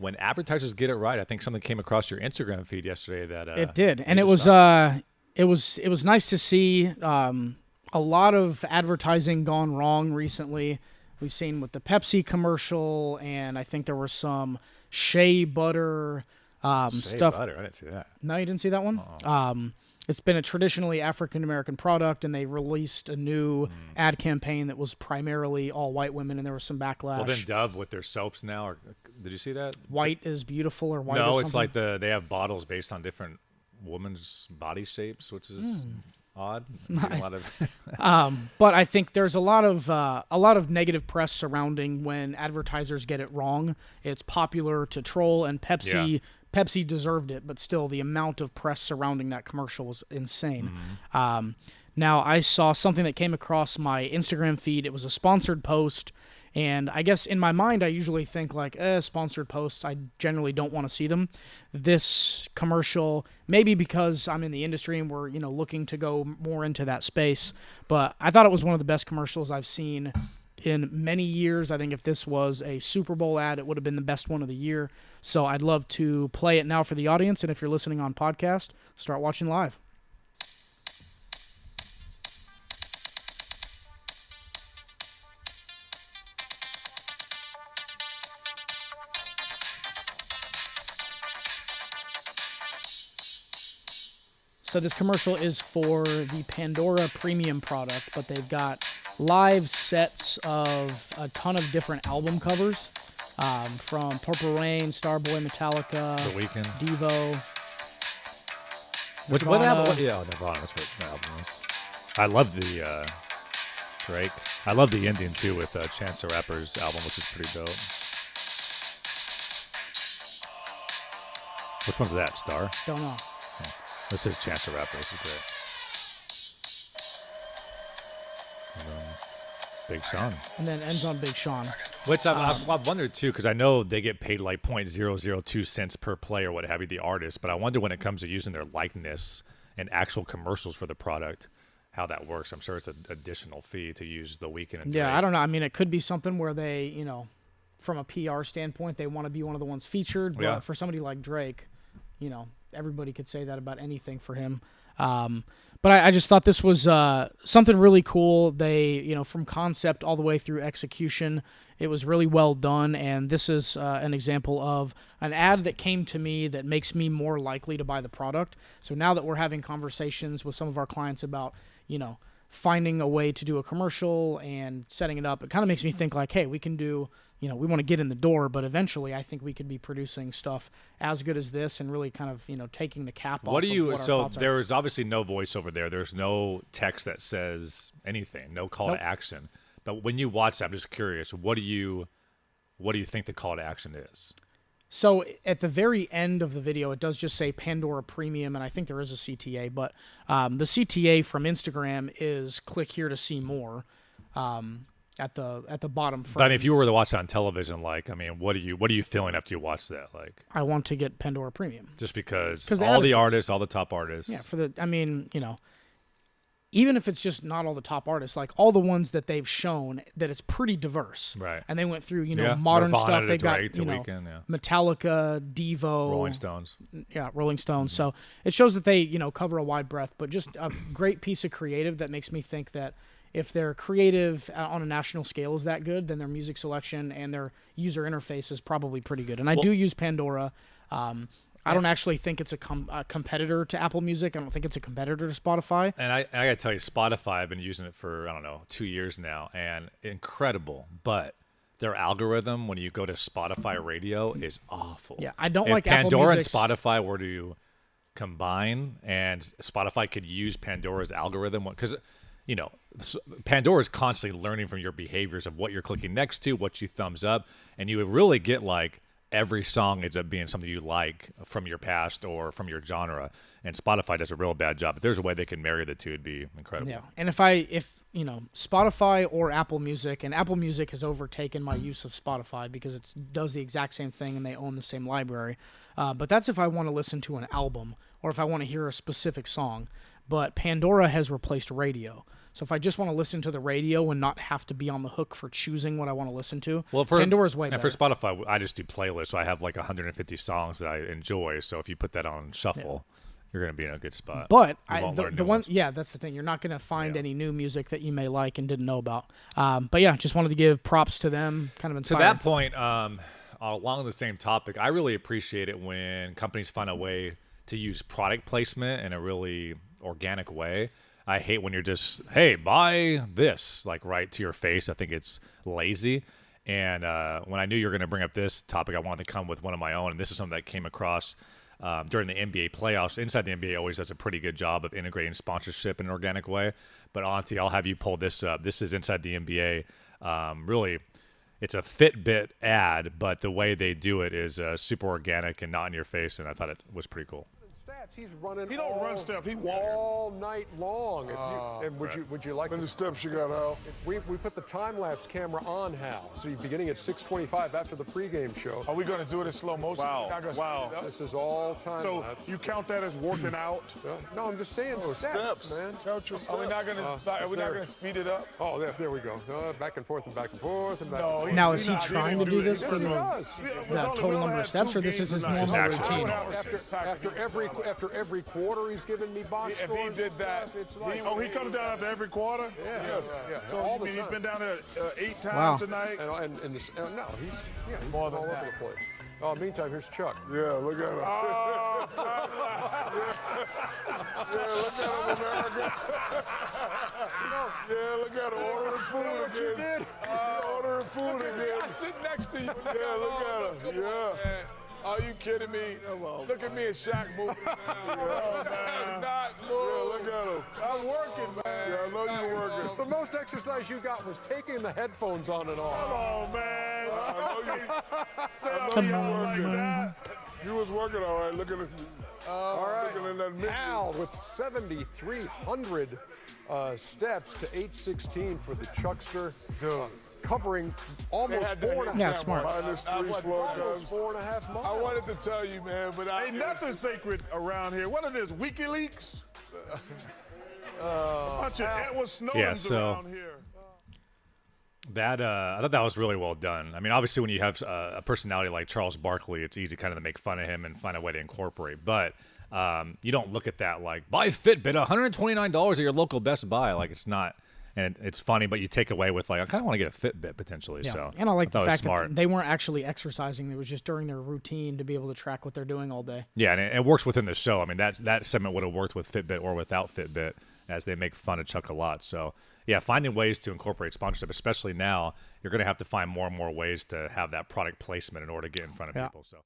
when advertisers get it right, I think something came across your Instagram feed yesterday that it did, and it was nice to see a lot of advertising gone wrong recently. We've seen with the Pepsi commercial, and I think there was some shea butter stuff. Butter, I didn't see that. No, you didn't see that one? It's been a traditionally African-American product, and they released a new ad campaign that was primarily all white women, and there was some backlash. Well, then Dove with their soaps now, did you see that? White is beautiful or white is No, something? it's like they have bottles based on different women's body shapes, which is odd. Nice. A lot of But I think there's a lot of negative press surrounding when advertisers get it wrong. It's popular to troll, and Pepsi deserved it, but still the amount of press surrounding that commercial was insane. Now, I saw something that came across my Instagram feed. It was a sponsored post, and I guess in my mind, I usually think like, sponsored posts, I generally don't want to see them. This commercial, maybe because I'm in the industry and we're, looking to go more into that space, but I thought it was one of the best commercials I've seen in many years. I think if this was a Super Bowl ad, it would have been the best one of the year. So I'd love to play it now for the audience, and if you're listening on podcast, start watching live. So this commercial is for the Pandora Premium product, but they've got live sets of a ton of different album covers, from Purple Rain, Starboy, Metallica, The Weeknd, Devo. What album? Yeah, Nirvana. That's what the album is. I love the Drake. I love the Indian too with Chance the Rapper's album, which is pretty dope. Which one's that? Star? Don't know. This is Chance the Rapper. This is great. And then Big Sean. And then ends on Big Sean. Which I've wondered too, because I know they get paid like 0.002 cents per play or what have you, the artist. But I wonder when it comes to using their likeness and actual commercials for the product, how that works. I'm sure it's an additional fee to use The Weeknd. And Yeah, Drake. I don't know. I mean, it could be something where they, from a PR standpoint, they want to be one of the ones featured. But for somebody like Drake, everybody could say that about anything for him. But I just thought this was something really cool. They, from concept all the way through execution, it was really well done. And this is an example of an ad that came to me that makes me more likely to buy the product. So now that we're having conversations with some of our clients about, finding a way to do a commercial and setting it up, it kind of makes me think like, hey, we can do, we want to get in the door, but eventually I think we could be producing stuff as good as this and really kind of, taking the cap off. So there is obviously no voiceover there. There's no text that says anything, no call to action. But when you watch that, I'm just curious, what do you think the call to action is? So at the very end of the video, it does just say Pandora Premium, and I think there is a CTA, but the CTA from Instagram is click here to see more at the bottom front. But I mean, if you were to watch that on television, what are you feeling after you watch that? Like, I want to get Pandora Premium. Just because all the artists, all the top artists. Yeah, even if it's just not all the top artists, like all the ones that they've shown, that it's pretty diverse. Right. And they went through, modern Nirvana, stuff. They got, Weeknd, Metallica, Devo. Rolling Stones. Yeah, Rolling Stones. Mm-hmm. So it shows that they, cover a wide breadth, but just a great piece of creative that makes me think that if their creative on a national scale is that good, then their music selection and their user interface is probably pretty good. And I do use Pandora. I don't actually think it's a competitor to Apple Music. I don't think it's a competitor to Spotify. And I got to tell you, Spotify, I've been using it for, 2 years now, and incredible. But their algorithm, when you go to Spotify radio, is awful. Yeah, I don't if like Pandora Apple and Spotify were to combine, and Spotify could use Pandora's algorithm, because, Pandora is constantly learning from your behaviors of what you're clicking next to, what you thumbs up, and you would really get every song ends up being something you like from your past or from your genre, and Spotify does a real bad job. If there's a way they can marry the two, it'd be incredible. Yeah, and if Spotify or Apple Music, and Apple Music has overtaken my use of Spotify because it does the exact same thing and they own the same library, but that's if I want to listen to an album or if I want to hear a specific song. but Pandora has replaced radio. So if I just want to listen to the radio and not have to be on the hook for choosing what I want to listen to, Pandora's way better. And for Spotify, I just do playlists, so I have like 150 songs that I enjoy. So if you put that on shuffle, you're going to be in a good spot. But that's the thing. You're not going to find any new music that you may like and didn't know about. But yeah, just wanted to give props to them. Kind of inspired. To that point, along the same topic, I really appreciate it when companies find a way to use product placement in a really organic way. I hate when you're just, hey, buy this, like right to your face. I think it's lazy. And when I knew you were going to bring up this topic, I wanted to come with one of my own. And this is something that came across during the NBA playoffs. Inside the NBA always does a pretty good job of integrating sponsorship in an organic way. But Auntie, I'll have you pull this up. This is Inside the NBA. Really, it's a Fitbit ad, but the way they do it is super organic and not in your face. And I thought it was pretty cool. He's running. He don't run steps. He walks all night long. Would you like? Many steps you got, Hal? We put the time lapse camera on, Hal. So you're beginning at 6:25 after the pregame show. Are we going to do it in slow motion? Wow. This is all time lapse. So you count that as working out? No, I'm just saying steps, man. Count your steps. Are we not going to speed it up? Oh, there we go. Back and forth and back and forth and back. No, now is he trying to do this for the total number of steps, or this is his normal routine? After every quarter, he's giving me box scores. If he did that, he comes down after every quarter. Yes. So all the he's time. been down there 8 times tonight. He's More all than over that. the place. Oh, meantime, here's Chuck. Yeah, look at him. Oh, yeah, look at him ordering food again. Ordering food again. I sit next to you. Yeah, look at him. Yeah. Are you kidding me? Look at me and Shaq moving. Not move. Look at him. I'm working, man. Yeah, I know you're working. The most exercise you got was taking the headphones on and off. Come on, man. I know you like that. You was working all right. Look at it. All right. Hal with 7,300 steps to 816 for the Chuckster. Covering almost 4.5 Yeah, smart. almost 4.5 miles. I wanted to tell you, man, but ain't nothing sacred around here. What are this, WikiLeaks? A bunch of Edward Snowdens around here. That I thought that was really well done. I mean, obviously, when you have a personality like Charles Barkley, it's easy kind of to make fun of him and find a way to incorporate. But you don't look at that like, buy Fitbit, $129 at your local Best Buy. Like, it's not. And it's funny, but you take away with like, I kind of want to get a Fitbit potentially. Yeah. So and I like the fact that they weren't actually exercising; it was just during their routine to be able to track what they're doing all day. Yeah, and it works within the show. I mean, that segment would have worked with Fitbit or without Fitbit, as they make fun of Chuck a lot. So yeah, finding ways to incorporate sponsorship, especially now, you're going to have to find more and more ways to have that product placement in order to get in front of people. So.